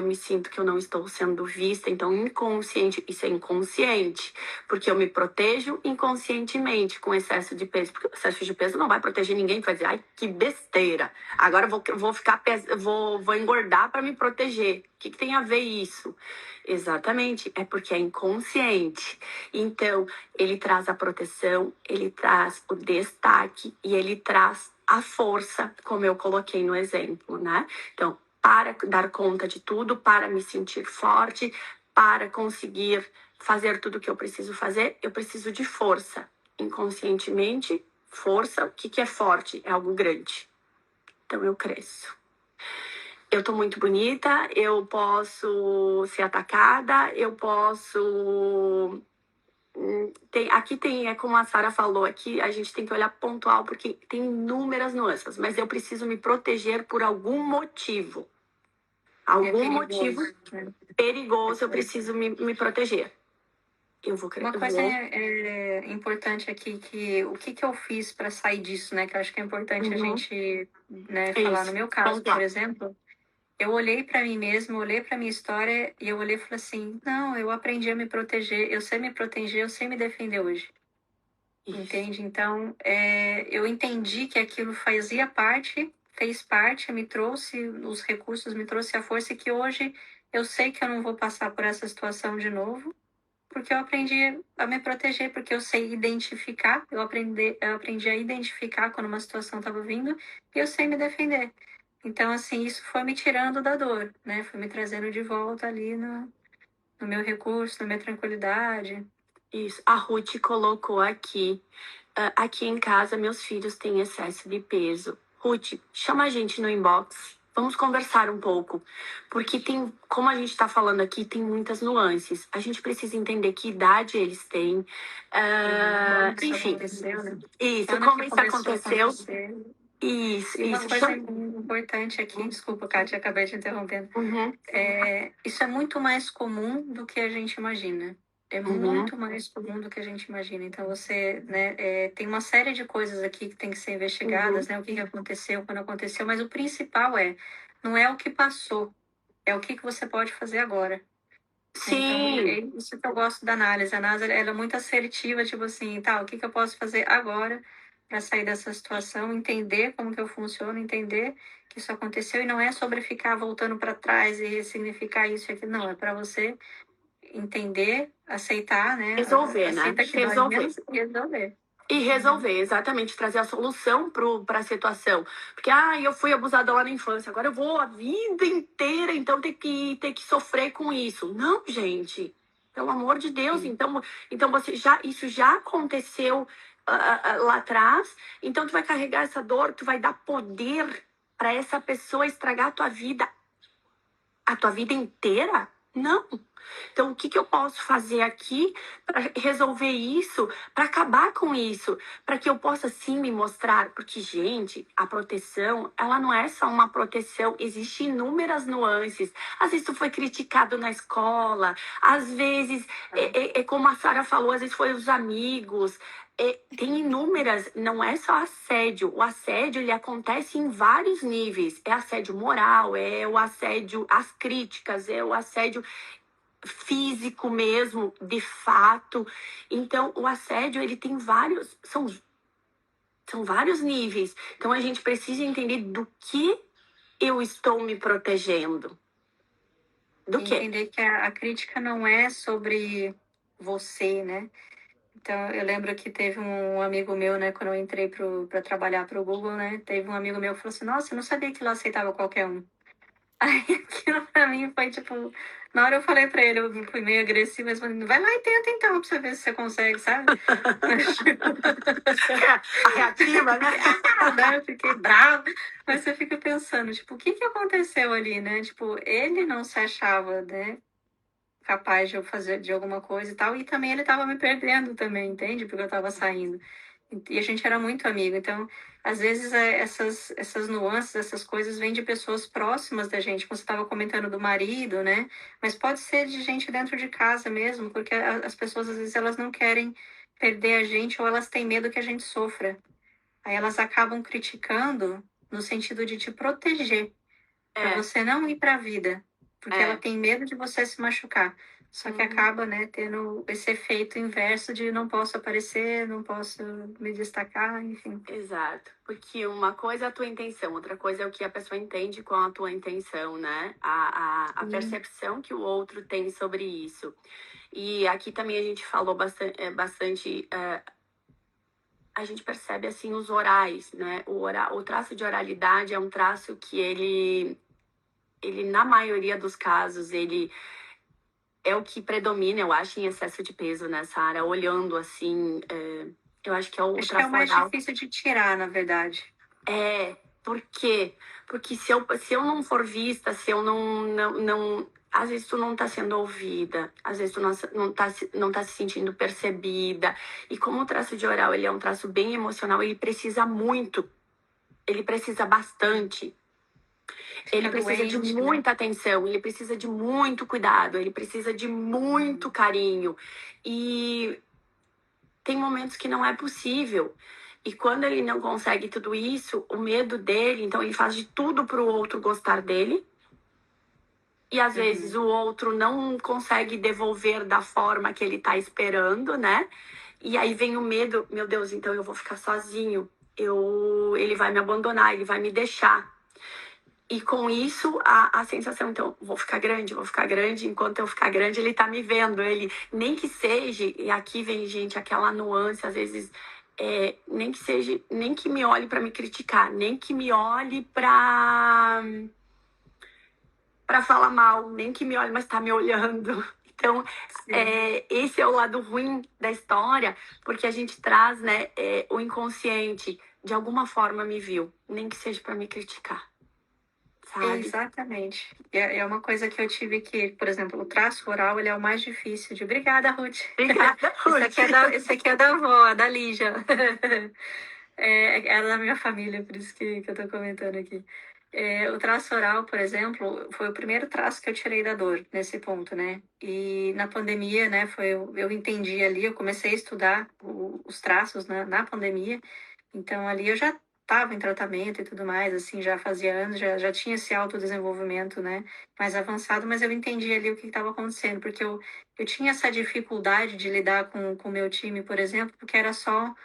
me sinto que eu não estou sendo vista, então inconsciente, isso é inconsciente, porque eu me protejo inconscientemente com excesso de peso, porque o excesso de peso não vai proteger ninguém, vai dizer, ai, que besteira, agora vou engordar para me proteger. O que tem a ver isso? Exatamente, é porque é inconsciente. Então, ele traz a proteção, ele traz o destaque e ele traz a força, como eu coloquei no exemplo, né? Então, para dar conta de tudo, para me sentir forte, para conseguir fazer tudo o que eu preciso fazer, eu preciso de força. Inconscientemente, força, o que é forte? É algo grande. Então, eu cresço. Eu tô muito bonita, eu posso ser atacada, eu posso é como a Sara falou, aqui a gente tem que olhar pontual, porque tem inúmeras nuances, mas eu preciso me proteger por algum motivo. Algum motivo perigoso, eu preciso me proteger. Eu vou
Uma coisa importante aqui, o que eu fiz para sair disso, né? Que eu acho que é importante a gente, né, falar. No meu caso, por exemplo, eu olhei para mim mesma, olhei para minha história e eu olhei e falei assim, não, eu aprendi a me proteger, eu sei me proteger, eu sei me defender hoje. Isso. Entende? Então, eu entendi que aquilo fez parte, me trouxe os recursos, me trouxe a força e que hoje eu sei que eu não vou passar por essa situação de novo, porque eu aprendi a me proteger, porque eu sei identificar, eu aprendi a identificar quando uma situação estava vindo e eu sei me defender. Então, assim, isso foi me tirando da dor, né? Foi me trazendo de volta ali no meu recurso, na minha tranquilidade.
Isso, a Ruth colocou aqui. Aqui em casa, meus filhos têm excesso de peso. Ruth, chama a gente no inbox. Vamos conversar um pouco. Porque tem, como a gente está falando aqui, tem muitas nuances. A gente precisa entender que idade eles têm. Enfim.
Aconteceu, né?
Isso, como isso aconteceu.
Isso. E uma coisa importante aqui, desculpa, Kátia, acabei te interrompendo. Isso é muito mais comum do que a gente imagina. É muito mais comum do que a gente imagina. Então, você, né, tem uma série de coisas aqui que tem que ser investigadas, né? O que aconteceu, quando aconteceu, mas o principal não é o que passou, é o que você pode fazer agora.
Sim.
Então, é isso que eu gosto da análise. A análise, ela é muito assertiva, tipo assim, tá, o que eu posso fazer agora para sair dessa situação, entender como que eu funciono, entender que isso aconteceu, e não é sobre ficar voltando para trás e ressignificar isso e aquilo, não, é para você entender, aceitar, né?
Resolver,
Aceita
né?
que dói menos e resolver.
E resolver, exatamente, trazer a solução para a situação. Porque, eu fui abusada lá na infância, agora eu vou a vida inteira, então ter que sofrer com isso. Não, gente, pelo amor de Deus,
Sim.
então isso já aconteceu lá atrás, então tu vai carregar essa dor, tu vai dar poder para essa pessoa estragar a tua vida inteira? Não. Então, o que eu posso fazer aqui para resolver isso, para acabar com isso, para que eu possa sim me mostrar? Porque, gente, a proteção, ela não é só uma proteção, existem inúmeras nuances. Às vezes tu foi criticado na escola, às vezes, é como a Sara falou, às vezes foi os amigos. Tem inúmeras, não é só assédio. O assédio, ele acontece em vários níveis. É assédio moral, é o assédio, as críticas, é o assédio físico mesmo, de fato. Então, o assédio, ele tem são vários níveis. Então, a gente precisa entender do que eu estou me protegendo. Do quê?
Entender que a crítica não é sobre você, né? Então, eu lembro que teve um amigo meu, né, quando eu entrei para trabalhar para o Google, né, teve um amigo meu que falou assim, nossa, eu não sabia que lá aceitava qualquer um. Aí aquilo pra mim foi tipo, na hora eu falei pra ele, eu fui meio agressiva, mas falei, vai lá e tenta então, pra você ver se você consegue, sabe?
A reativa, né?
Eu fiquei brava, mas você fica pensando, tipo, o que que aconteceu ali, né? Tipo, ele não se achava, né, capaz de eu fazer de alguma coisa e tal, e também ele tava me perdendo também, entende? Porque eu tava saindo. E a gente era muito amigo, então, às vezes, essas nuances, essas coisas vêm de pessoas próximas da gente, como você estava comentando do marido, né? Mas pode ser de gente dentro de casa mesmo, porque as pessoas, às vezes, elas não querem perder a gente ou elas têm medo que a gente sofra. Aí elas acabam criticando no sentido de te proteger, para
É,
você não ir para a vida, porque ela
é.
tem medo de você se machucar. Só que
Uhum.
acaba, né, tendo esse efeito inverso de não posso aparecer, não posso me destacar, enfim.
Exato, porque uma coisa é a tua intenção, outra coisa é o que a pessoa entende com a tua intenção, né? A
Sim.
percepção que o outro tem sobre isso. E aqui também a gente falou bastante, a gente percebe assim os orais, né? O traço de oralidade é um traço que ele na maioria dos casos, ele é o que predomina, eu acho, em excesso de peso nessa área, olhando assim, eu acho que é o
Acho que é o
traço
mais
oral.
difícil de tirar, na verdade.
Por quê? Porque se eu não for vista, se eu não, às vezes tu não tá sendo ouvida, às vezes tu não tá se sentindo percebida. E como o traço de oral, ele é um traço bem emocional, ele precisa muito, ele precisa bastante. Ele
Fica
precisa de
doente, né?
muita atenção, ele precisa de muito cuidado, ele precisa de muito carinho. E tem momentos que não é possível. E quando ele não consegue tudo isso, o medo dele, então ele faz de tudo para o outro gostar dele. E às vezes
Uhum.
o outro não consegue devolver da forma que ele está esperando, né? E aí vem o medo, meu Deus, então eu vou ficar sozinho. Ele vai me abandonar, ele vai me deixar. E com isso, a sensação, então, vou ficar grande, enquanto eu ficar grande, ele tá me vendo, ele, nem que seja, e aqui vem, gente, aquela nuance, às vezes, nem que seja, nem que me olhe para me criticar, nem que me olhe para falar mal, nem que me olhe, mas tá me olhando. Então,
Sim.
esse é o lado ruim da história, porque a gente traz, né, o inconsciente, de alguma forma me viu, nem que seja para me criticar, sabe?
Exatamente. É uma coisa que eu tive que, por exemplo, o traço oral, ele é o mais difícil de... Obrigada, Ruth.
Obrigada, Ruth.
Esse aqui é da avó, da Lígia. É da minha família, por isso que eu tô comentando aqui. O traço oral, por exemplo, foi o primeiro traço que eu tirei da dor, nesse ponto, né? E na pandemia, né, eu entendi ali, eu comecei a estudar os traços na pandemia, então ali eu já estava em tratamento e tudo mais, assim, já fazia anos, já tinha esse autodesenvolvimento, né, mais avançado, mas eu entendi ali o que estava acontecendo, porque eu tinha essa dificuldade de lidar com o meu time, por exemplo, porque era só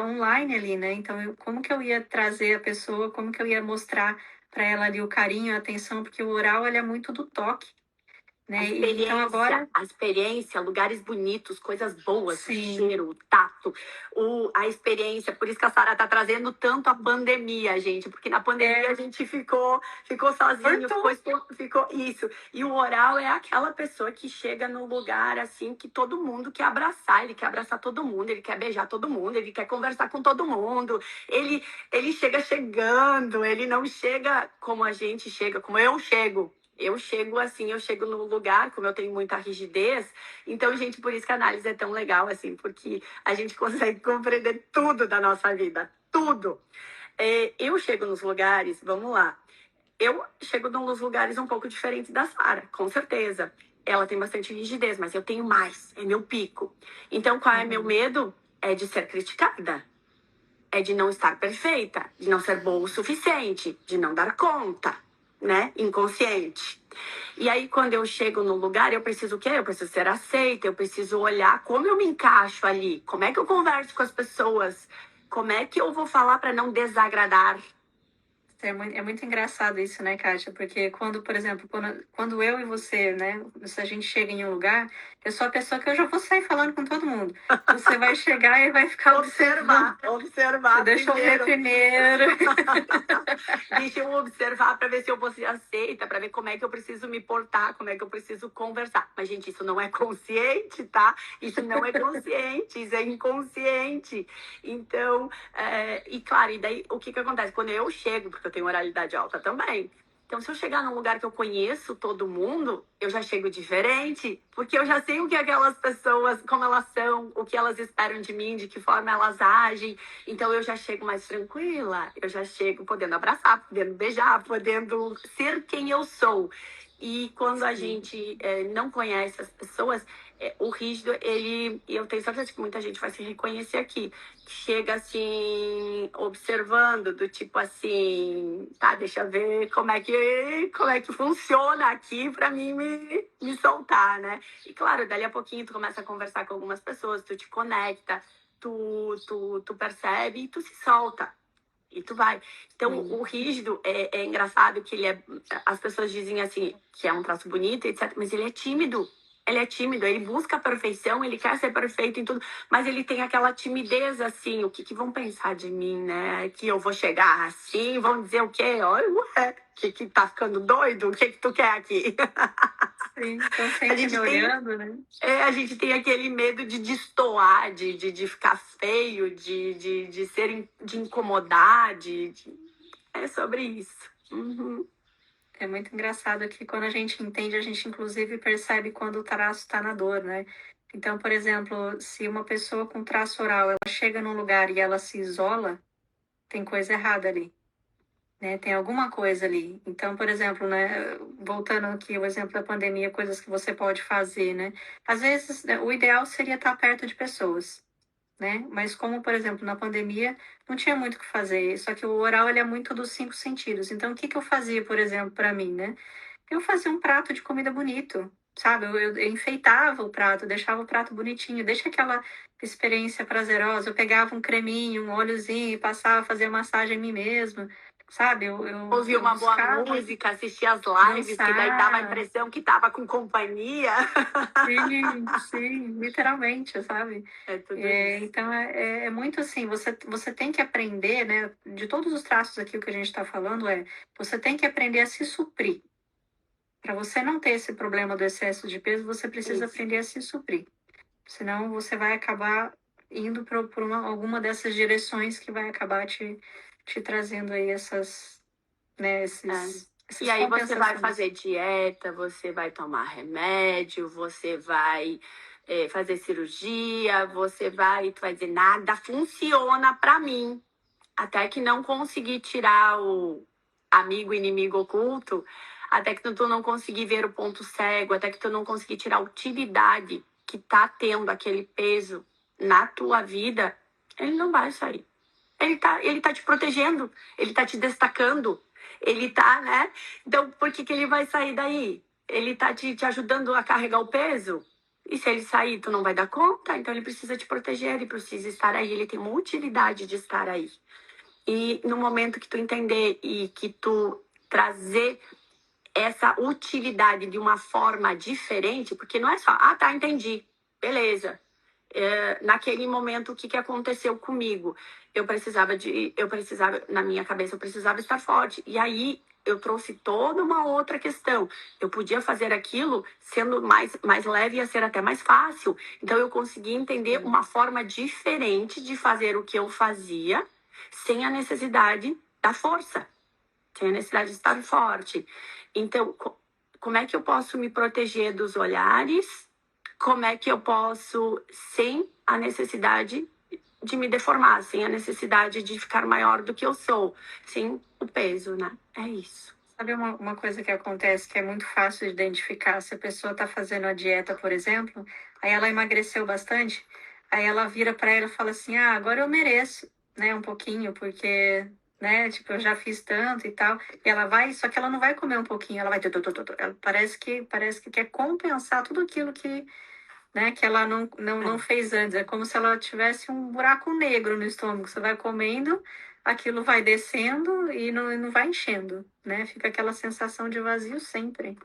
online ali, né? Então, como que eu ia trazer a pessoa, como que eu ia mostrar para ela ali o carinho, a atenção, porque o oral ele é muito do toque, né? Então agora,
A experiência, lugares bonitos, coisas boas,
sim,
cheiro, tato, a experiência. Por isso que a Sara tá trazendo tanto a pandemia, gente, porque na pandemia a gente ficou sozinho, ficou isso. E o oral é aquela pessoa que chega no lugar assim que todo mundo quer abraçar, ele quer abraçar todo mundo, ele quer beijar todo mundo, ele quer conversar com todo mundo. Ele chega chegando, ele não chega como a gente chega, como eu chego. Eu chego assim, eu chego no lugar, como eu tenho muita rigidez. Então, gente, por isso que a análise é tão legal, assim, porque a gente consegue compreender tudo da nossa vida. Tudo. Eu chego nos lugares, vamos lá. Eu chego nos lugares um pouco diferentes da Sara, com certeza. Ela tem bastante rigidez, mas eu tenho mais. É meu pico. Então, qual é meu medo? É de ser criticada. É de não estar perfeita, de não ser boa o suficiente, de não dar conta, né? Inconsciente. E aí, quando eu chego no lugar, eu preciso o quê? Eu preciso ser aceita, eu preciso olhar como eu me encaixo ali, como é que eu converso com as pessoas, como é que eu vou falar para não desagradar.
é muito engraçado isso, né, Kátia? Porque quando, por exemplo, quando eu e você, né, se a gente chega em um lugar, eu sou a pessoa que eu já vou sair falando com todo mundo. Você vai chegar e vai ficar
observar.
Você deixa eu ver primeiro.
Deixa eu observar para ver se eu vou ser aceita, para ver como é que eu preciso me portar, como é que eu preciso conversar. Mas, gente, isso não é consciente, tá? Isso não é consciente, isso é inconsciente. Então, e claro, e daí o que acontece? Quando eu chego, porque eu tenho oralidade alta também. Então, se eu chegar num lugar que eu conheço todo mundo, eu já chego diferente, porque eu já sei o que aquelas pessoas, como elas são, o que elas esperam de mim, de que forma elas agem. Então, eu já chego mais tranquila, eu já chego podendo abraçar, podendo beijar, podendo ser quem eu sou. E quando a gente não conhece as pessoas, o rígido, eu tenho certeza que muita gente vai se reconhecer aqui, chega assim, observando, do tipo assim, tá, deixa eu ver como é que funciona aqui pra mim me soltar, né? E claro, dali a pouquinho tu começa a conversar com algumas pessoas, tu te conecta, tu percebe e tu se solta. E tu vai. Então, o rígido é engraçado que as pessoas dizem assim, que é um traço bonito, etc. Mas ele é tímido. Ele é tímido, ele busca a perfeição, ele quer ser perfeito em tudo, mas ele tem aquela timidez assim, o que vão pensar de mim, né? Que eu vou chegar assim, vão dizer o quê? Olha, ué, que tá ficando doido? O que tu quer aqui?
Sim, estão sempre me olhando, né?
A gente tem aquele medo de destoar, de ficar feio, de ser, de incomodar, é sobre isso. Uhum.
É muito engraçado que quando a gente entende, a gente inclusive percebe quando o traço está na dor, né? Então, por exemplo, se uma pessoa com traço oral, ela chega num lugar e ela se isola, tem coisa errada ali, né? Tem alguma coisa ali. Então, por exemplo, né, voltando aqui ao exemplo da pandemia, coisas que você pode fazer, né? Às vezes, né, o ideal seria estar perto de pessoas, né? Mas como, por exemplo, na pandemia, não tinha muito o que fazer. Só que o oral, ele é muito dos 5 sentidos. Então, o que eu fazia, por exemplo, para mim, né? Eu fazia um prato de comida bonito, sabe? Eu enfeitava o prato, deixava o prato bonitinho, deixa aquela experiência prazerosa. Eu pegava um creminho, um óleozinho, passava, fazia massagem em mim mesma, sabe?
Ouvir uma boa música, assistir as lives, dançar, que daí dava a impressão que tava com companhia.
Sim, literalmente, sabe?
É tudo isso.
Então, é muito assim, você tem que aprender, né? De todos os traços aqui, o que a gente está falando você tem que aprender a se suprir. Para você não ter esse problema do excesso de peso, você precisa aprender a se suprir. Senão você vai acabar indo por alguma dessas direções que vai acabar te trazendo aí essas, né, essas
e aí você vai fazer dieta, você vai tomar remédio, você vai fazer cirurgia, tu vai dizer, nada funciona para mim. Até que não conseguir tirar o amigo inimigo oculto, até que tu não conseguir ver o ponto cego, até que tu não conseguir tirar a utilidade que tá tendo aquele peso na tua vida, ele não vai sair. Ele tá te protegendo, ele tá te destacando, ele tá, né? Então, por que ele vai sair daí? Ele tá te ajudando a carregar o peso? E se ele sair, tu não vai dar conta? Então, ele precisa te proteger, ele precisa estar aí, ele tem uma utilidade de estar aí. E no momento que tu entender e que tu trazer essa utilidade de uma forma diferente, porque não é só, tá, entendi, beleza. Naquele momento, o que aconteceu comigo? Eu precisava, na minha cabeça, eu precisava estar forte. E aí, eu trouxe toda uma outra questão. Eu podia fazer aquilo sendo mais leve, ia ser até mais fácil. Então, eu consegui entender uma forma diferente de fazer o que eu fazia, sem a necessidade da força, sem a necessidade de estar forte. Então, como é que eu posso me proteger dos olhares? Como é que eu posso, sem a necessidade de me deformar, sem a necessidade de ficar maior do que eu sou, sem o peso, né? É isso.
Sabe uma coisa que acontece que é muito fácil de identificar? Se a pessoa está fazendo a dieta, por exemplo, aí ela emagreceu bastante, aí ela vira para ela e fala assim, agora eu mereço, né, um pouquinho, porque, né, tipo, eu já fiz tanto e tal. E ela vai, só que ela não vai comer um pouquinho, ela vai... Ela parece que quer compensar tudo aquilo que, né, que ela não fez antes. É como se ela tivesse um buraco negro no estômago. Você vai comendo, aquilo vai descendo e não vai enchendo, né? Fica aquela sensação de vazio sempre.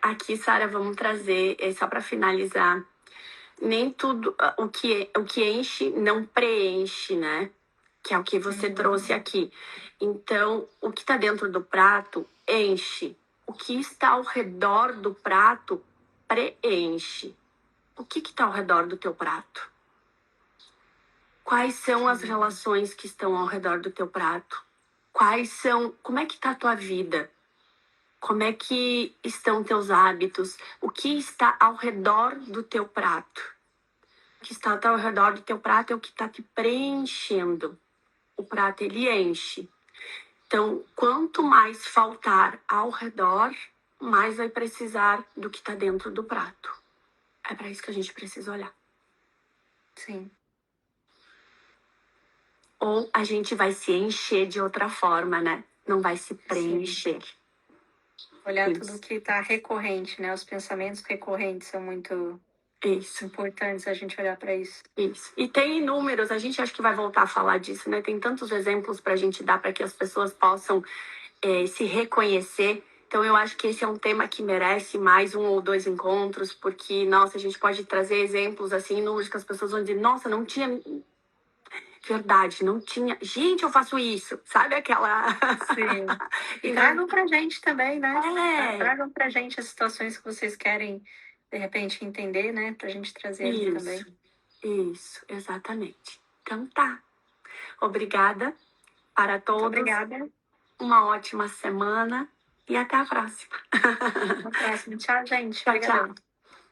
Aqui, Sara, vamos trazer, só para finalizar, nem tudo, o que enche não preenche, né? Que é o que você trouxe aqui. Então, o que está dentro do prato enche. O que está ao redor do prato preenche. O que está ao redor do teu prato? Quais são as relações que estão ao redor do teu prato? Como é que está a tua vida? Como é que estão teus hábitos? O que está ao redor do teu prato? O que está ao redor do teu prato é o que está te preenchendo. O prato, ele enche. Então, quanto mais faltar ao redor, mais vai precisar do que está dentro do prato. É para isso que a gente precisa olhar.
Sim.
Ou a gente vai se encher de outra forma, né? Não vai se preencher.
Sim. Olhar tudo que está recorrente, né? Os pensamentos recorrentes são muito importantes a gente olhar para isso.
Isso. E tem inúmeros, a gente acho que vai voltar a falar disso, né? Tem tantos exemplos para a gente dar para que as pessoas possam se reconhecer. Então, eu acho que esse é um tema que merece mais 1 ou 2 encontros, porque, nossa, a gente pode trazer exemplos assim, inúmeros, que as pessoas vão dizer, nossa, não tinha... Verdade, não tinha... Gente, eu faço isso, sabe aquela...
Sim. E tragam pra gente também, né? Tragam pra gente as situações que vocês querem, de repente, entender, né? Pra gente trazer aqui também.
Isso, exatamente. Então tá. Obrigada para todos.
Obrigada.
Uma ótima semana e até a próxima.
Até a próxima. Tchau, gente.
Tchau, tchau.